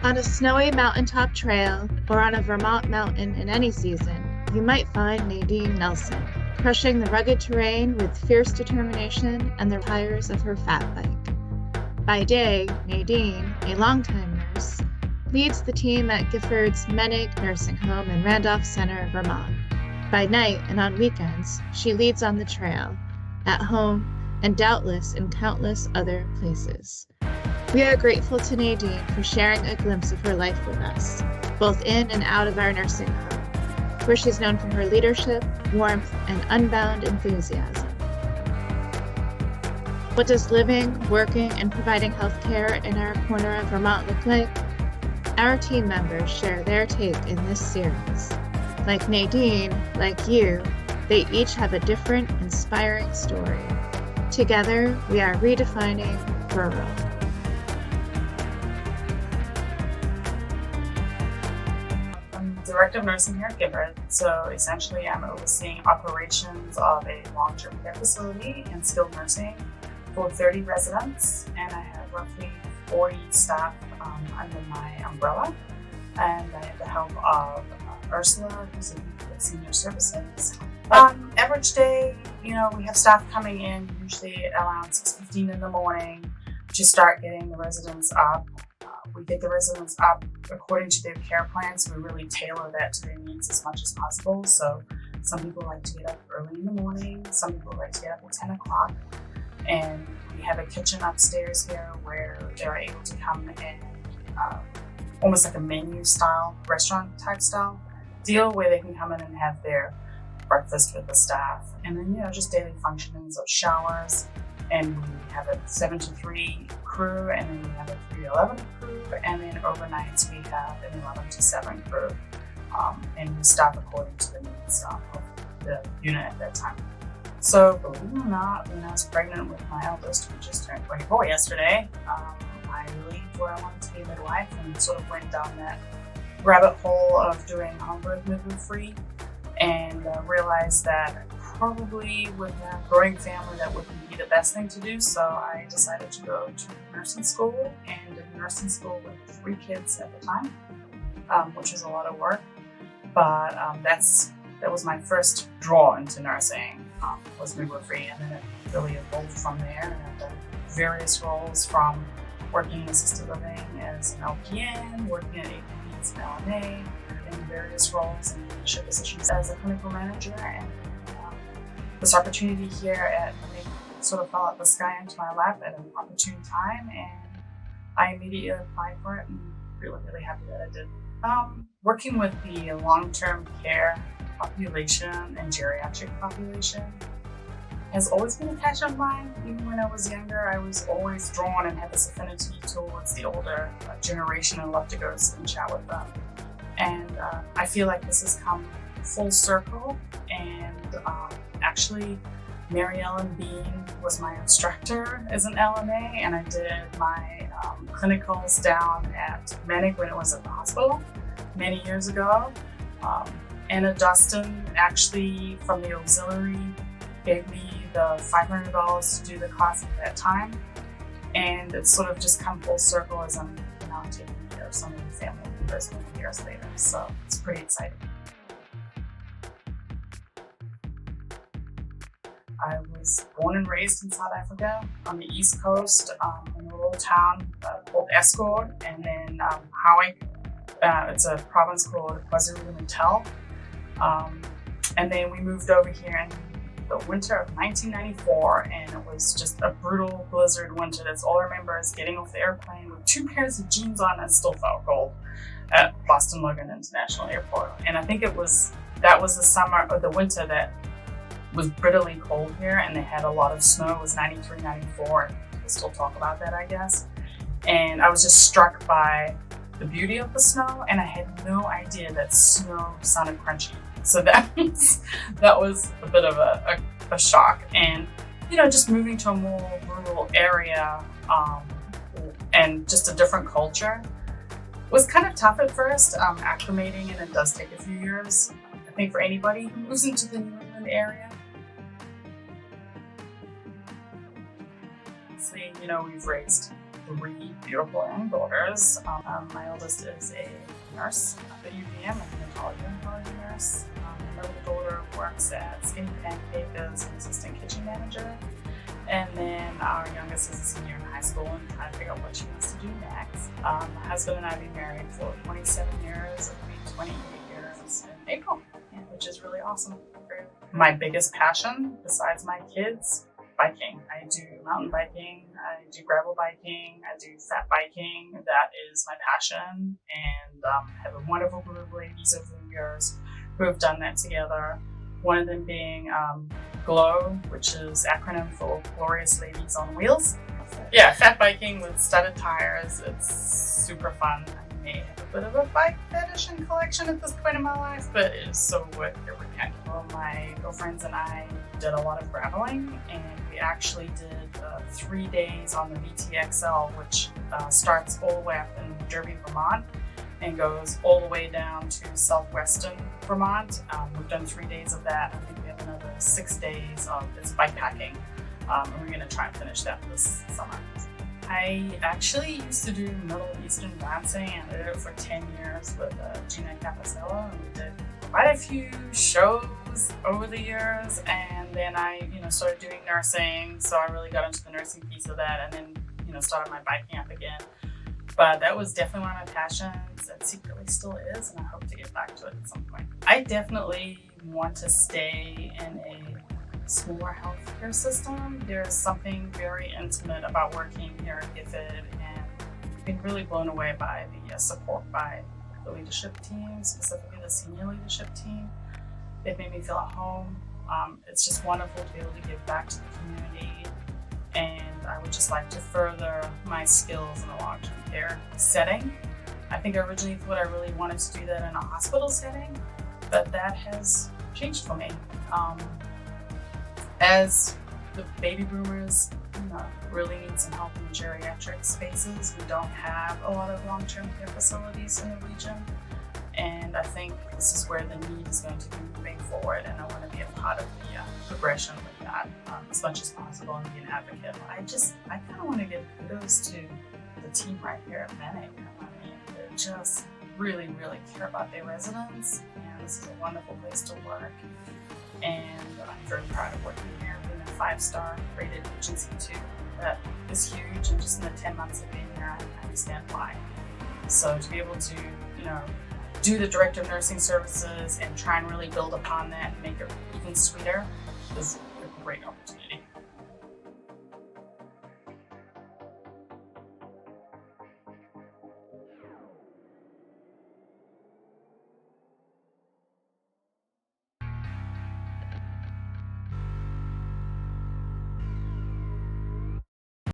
On a snowy mountaintop trail or on a Vermont mountain in any season, you might find Nadine Nelson, crushing the rugged terrain with fierce determination and the tires of her fat bike. By day, Nadine, a longtime nurse, leads the team at Gifford's Menig Nursing Home in Randolph Center, Vermont. By night and on weekends, she leads on the trail, at home, and doubtless in countless other places. We are grateful to Nadine for sharing a glimpse of her life with us, both in and out of our nursing home, where she's known for her leadership, warmth, and unbound enthusiasm. What does living, working, and providing healthcare in our corner of Vermont look like? Our team members share their take in this series. Like Nadine, like you, they each have a different, inspiring story. Together, we are redefining rural. Director of nursing here at Gifford. So essentially I'm overseeing operations of a long-term care facility and skilled nursing for 30 residents, and I have roughly 40 staff under my umbrella, and I have the help of Ursula, who's a VP of senior services. Average day, we have staff coming in usually around 6:15 in the morning to start getting the residents up. We get the residents up according to their care plans. So we really tailor that to their needs as much as possible. So some people like to get up early in the morning. Some people like to get up at 10 o'clock. And we have a kitchen upstairs here where they're able to come and almost like a menu style, restaurant type style deal where they can come in and have their breakfast with the staff. And then, just daily functionings of showers. And we have a 7 to 3 crew, and then we have a 3 to 11 crew, and then overnights we have an 11 to 7 crew. And we staff according to the needs of the unit at that time. So believe it or not, when I was pregnant with my eldest, who just turned 24 yesterday, I believed where I wanted to be a midwife and sort of went down that rabbit hole of doing home birth midwifery, and realized that probably with a growing family that wouldn't be the best thing to do. So I decided to go to nursing school, and did nursing school with 3 kids at the time, which was a lot of work. But that was my first draw into nursing, was midwifery, and then it really evolved from there. And I've done various roles, from working in assisted living as an LPN, working at APP as an LNA, in various roles and leadership positions as a clinical manager. And this opportunity here at Nadine sort of fell out the sky into my lap at an opportune time, and I immediately applied for it, and really, really happy that I did. Working with the long-term care population and geriatric population has always been a passion of mine. Even when I was younger, I was always drawn and had this affinity towards the older generation and loved to go and chat with them. And I feel like this has come full circle, and actually Mary Ellen Bean was my instructor as an LMA, and I did my clinicals down at Menig when it was at the hospital many years ago. Anna Dustin, actually from the auxiliary, gave me the $500 to do the class at that time, and it's sort of just come full circle as I'm now taking care of so many family members many years later. So it's pretty exciting. I was born and raised in South Africa on the East Coast, in a little town called Escort, and then Howick. It's a province called KwaZulu-Natal. And then we moved over here in the winter of 1994, and it was just a brutal blizzard winter. That's all I remember, is getting off the airplane with 2 pairs of jeans on and still felt cold at Boston Logan International Airport. And I think that was the summer or the winter that was bitterly cold here, and they had a lot of snow. It was 93, 94. We'll still talk about that, I guess. And I was just struck by the beauty of the snow, and I had no idea that snow sounded crunchy. So that was a bit of a shock. And, just moving to a more rural area and just a different culture was kind of tough at first, acclimating, and it does take a few years, I think, for anybody who moves into the New England area. Obviously, we've raised three beautiful young daughters. My oldest is a nurse at the UVM, a hematology nurse. My middle daughter works at Skinny Pancake as an assistant kitchen manager. And then our youngest is a senior in high school and trying to figure out what she wants to do next. My husband and I have been married for 27 years. It'll be 28 years in April, which is really awesome. My biggest passion, besides my kids, biking. I do mountain biking, I do gravel biking, I do fat biking. That is my passion, and have a wonderful group of ladies over the years who have done that together. One of them being GLOW, which is acronym for Glorious Ladies on Wheels. Yeah, fat biking with studded tires. It's super fun. I may have a bit of a bike fetish and collection at this point in my life, but it is so worth every penny. Well, my girlfriends and I did a lot of graveling, and we actually did 3 days on the VTXL, which starts all the way up in Derby, Vermont, and goes all the way down to southwestern Vermont. We've done 3 days of that. I think we have another 6 days of this bike packing, and we're going to try and finish that this summer. I actually used to do Middle Eastern dancing, and I did it for 10 years with Gina Capicella, and we did quite a few shows over the years. And then I, started doing nursing, so I really got into the nursing piece of that, and then, started my biking up again. But that was definitely one of my passions. It secretly still is, and I hope to get back to it at some point. I definitely want to stay in a smaller healthcare system. There's something very intimate about working here at Gifford, and I've been really blown away by the support by the leadership team, specifically the senior leadership team. They've made me feel at home. It's just wonderful to be able to give back to the community, and I would just like to further my skills in a long-term care setting. I think I originally thought I really wanted to do that in a hospital setting, but that has changed for me. As the baby boomers really need some help in geriatric spaces, we don't have a lot of long-term care facilities in the region, and I think this is where the need is going to be moving forward, and I want to be a part of the progression with that as much as possible and be an advocate. I kind of want to give kudos to the team right here at Manning. They just really, really care about their residents, and this is a wonderful place to work. And I'm very proud of working here, being a 5-star rated agency too. That is huge, and just in the 10 months of being here, I understand why. So to be able to, do the Director of Nursing Services and try and really build upon that and make it even sweeter is